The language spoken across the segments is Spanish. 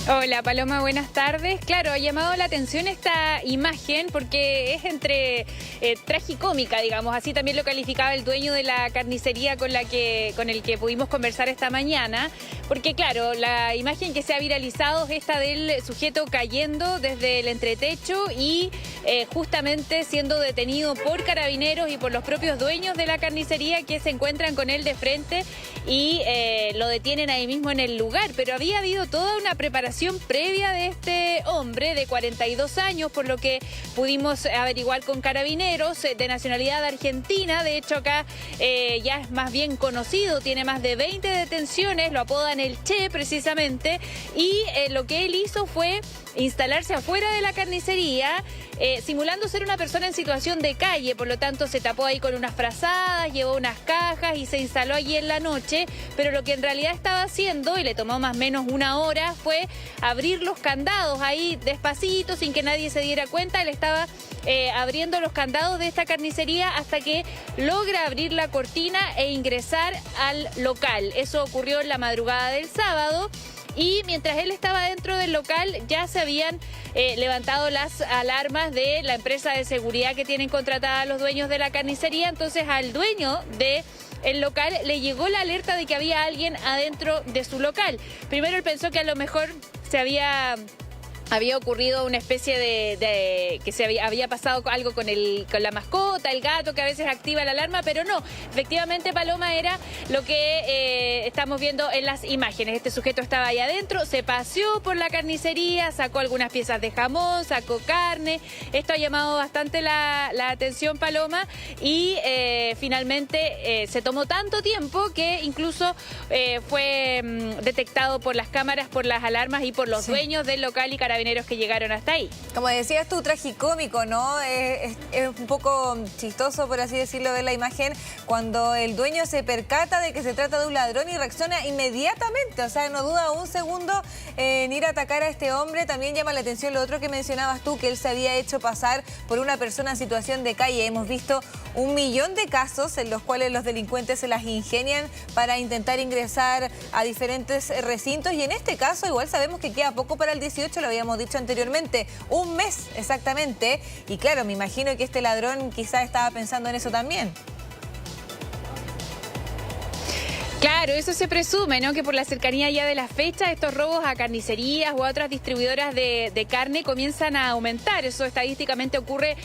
Hola Paloma, buenas tardes. Claro, ha llamado la atención esta imagen porque es entre tragicómica, digamos, así también lo calificaba el dueño de la carnicería con el que pudimos conversar esta mañana, porque claro, la imagen que se ha viralizado es esta del sujeto cayendo desde el entretecho y justamente siendo detenido por carabineros y por los propios dueños de la carnicería que se encuentran con él de frente y lo detienen ahí mismo en el lugar, pero había habido toda una preparación previa de este hombre de 42 años, por lo que pudimos averiguar con carabineros, de nacionalidad argentina. De hecho acá ya es más bien conocido, tiene más de 20 detenciones, lo apodan el Che precisamente, y lo que él hizo fue instalarse afuera de la carnicería, simulando ser una persona en situación de calle. Por lo tanto se tapó ahí con unas frazadas, llevó unas cajas y se instaló allí en la noche, pero lo que en realidad estaba haciendo, y le tomó más o menos una hora, fue abrir los candados ahí despacito, sin que nadie se diera cuenta. Él estaba abriendo los candados de esta carnicería hasta que logra abrir la cortina e ingresar al local. Eso ocurrió en la madrugada del sábado. Y mientras él estaba dentro del local ya se habían levantado las alarmas de la empresa de seguridad que tienen contratada a los dueños de la carnicería. Entonces al dueño del local le llegó la alerta de que había alguien adentro de su local. Primero él pensó que a lo mejor había ocurrido una especie que había pasado algo con la mascota, el gato, que a veces activa la alarma, pero no. Efectivamente, Paloma, era lo que estamos viendo en las imágenes. Este sujeto estaba ahí adentro, se paseó por la carnicería, sacó algunas piezas de jamón, sacó carne. Esto ha llamado bastante la atención, Paloma, y finalmente se tomó tanto tiempo que incluso fue detectado por las cámaras, por las alarmas y por los dueños del local y carabineros que llegaron hasta ahí. Como decías tú, tragicómico, ¿no? Es un poco chistoso, por así decirlo, ver la imagen cuando el dueño se percata de que se trata de un ladrón y reacciona inmediatamente. O sea, no duda un segundo en ir a atacar a este hombre. También llama la atención lo otro que mencionabas tú, que él se había hecho pasar por una persona en situación de calle. Hemos visto 1.000.000 de casos en los cuales los delincuentes se las ingenian para intentar ingresar a diferentes recintos, y en este caso igual sabemos que queda poco para el 18, lo habíamos dicho anteriormente, un mes exactamente, y claro, me imagino que este ladrón quizás estaba pensando en eso también. Claro, eso se presume, ¿no? Que por la cercanía ya de las fechas, estos robos a carnicerías o a otras distribuidoras de carne comienzan a aumentar. Eso estadísticamente ocurre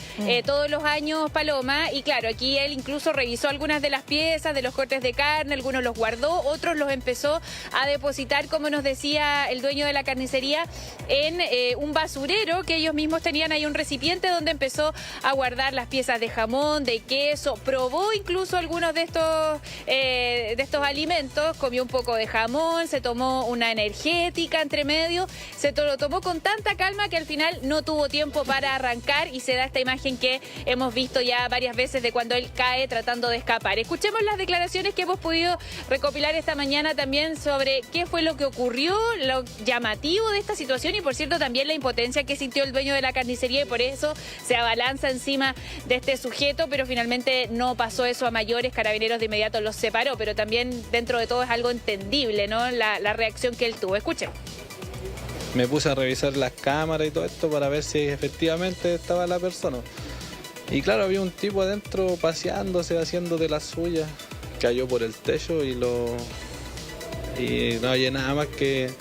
todos los años, Paloma. Y claro, aquí él incluso revisó algunas de las piezas de los cortes de carne, algunos los guardó, otros los empezó a depositar, como nos decía el dueño de la carnicería, en un basurero que ellos mismos tenían ahí, un recipiente donde empezó a guardar las piezas de jamón, de queso. Probó incluso algunos de estos alimentos, comió un poco de jamón, se tomó una energética entre medio, lo tomó con tanta calma que al final no tuvo tiempo para arrancar y se da esta imagen que hemos visto ya varias veces de cuando él cae tratando de escapar. Escuchemos las declaraciones que hemos podido recopilar esta mañana también sobre qué fue lo que ocurrió, lo llamativo de esta situación y, por cierto, también la impotencia que sintió el dueño de la carnicería, y por eso se abalanza encima de este sujeto, pero finalmente no pasó eso a mayores. Carabineros de inmediato los separó, pero también dentro de todo es algo entendible, ¿no? La reacción que él tuvo. Escuchen. Me puse a revisar las cámaras y todo esto para ver si efectivamente estaba la persona. Y claro, había un tipo adentro paseándose, haciendo de las suyas. Cayó por el techo y no había nada más que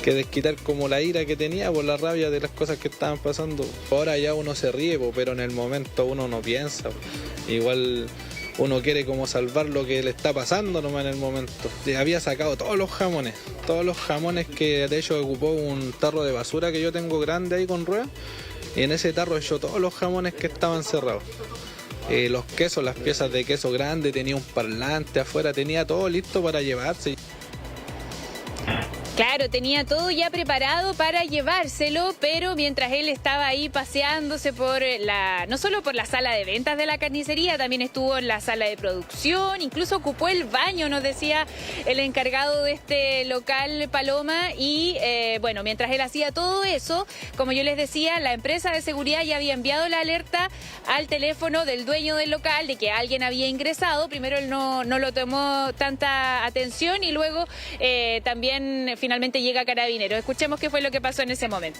desquitar como la ira que tenía por la rabia de las cosas que estaban pasando. Ahora ya uno se ríe, pero en el momento uno no piensa. Igual uno quiere como salvar lo que le está pasando nomás en el momento. Había sacado todos los jamones que de hecho ocupó un tarro de basura que yo tengo grande ahí con ruedas, y en ese tarro echó todos los jamones que estaban cerrados. Los quesos, las piezas de queso grande, tenía un parlante afuera, tenía todo listo para llevarse. Claro, tenía todo ya preparado para llevárselo, pero mientras él estaba ahí paseándose no solo por la sala de ventas de la carnicería, también estuvo en la sala de producción, incluso ocupó el baño, nos decía el encargado de este local, Paloma, y bueno, mientras él hacía todo eso, como yo les decía, la empresa de seguridad ya había enviado la alerta al teléfono del dueño del local de que alguien había ingresado. Primero él no lo tomó tanta atención y luego también finalmente llega Carabineros. Escuchemos qué fue lo que pasó en ese momento.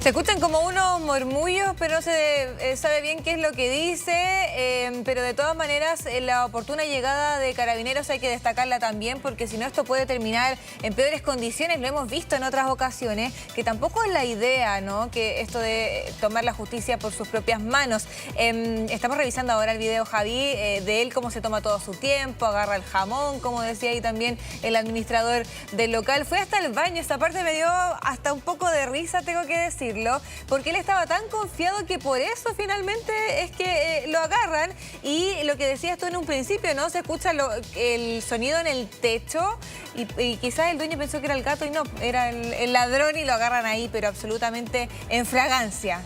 Se escuchan como unos murmullos, pero no se sabe bien qué es lo que dice, pero de todas maneras la oportuna llegada de Carabineros hay que destacarla también, porque si no esto puede terminar en peores condiciones. Lo hemos visto en otras ocasiones, que tampoco es la idea, ¿no?, que esto de tomar la justicia por sus propias manos. Estamos revisando ahora el video, Javi, de él, cómo se toma todo su tiempo, agarra el jamón, como decía ahí también el administrador del local. Fue hasta el baño, esta parte me dio hasta un poco de risa, tengo que decir, porque él estaba tan confiado que por eso finalmente es que lo agarran. Y lo que decías tú en un principio, ¿no? Se escucha el sonido en el techo y quizás el dueño pensó que era el gato y no, era el ladrón, y lo agarran ahí, pero absolutamente en fragancia.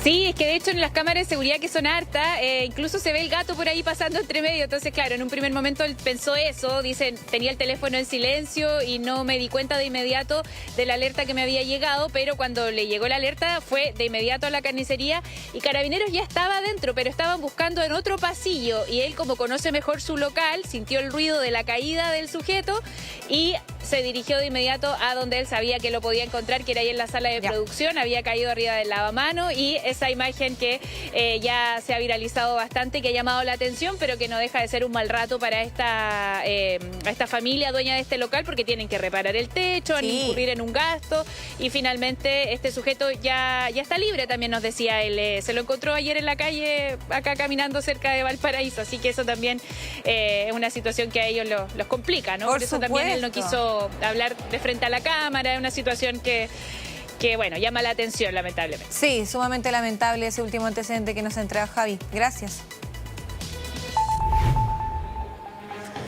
Sí, es que de hecho en las cámaras de seguridad, que son hartas, incluso se ve el gato por ahí pasando entre medio. Entonces, claro, en un primer momento él pensó eso, dicen, tenía el teléfono en silencio y no me di cuenta de inmediato de la alerta que me había llegado, pero cuando le llegó la alerta fue de inmediato a la carnicería y Carabineros ya estaba adentro, pero estaban buscando en otro pasillo y él, como conoce mejor su local, sintió el ruido de la caída del sujeto y se dirigió de inmediato a donde él sabía que lo podía encontrar, que era ahí en la sala de producción. Había caído arriba del lavamano y esa imagen que ya se ha viralizado bastante, que ha llamado la atención, pero que no deja de ser un mal rato para esta familia dueña de este local, porque tienen que reparar el techo, van a incurrir en un gasto y finalmente este sujeto ya está libre, también nos decía él. Se lo encontró ayer en la calle, acá caminando cerca de Valparaíso, así que eso también es una situación que a ellos los complica, ¿no? Por eso también él no quiso hablar de frente a la cámara. Es una situación que bueno, llama la atención, lamentablemente. Sí, sumamente lamentable ese último antecedente que nos entrega Javi. Gracias.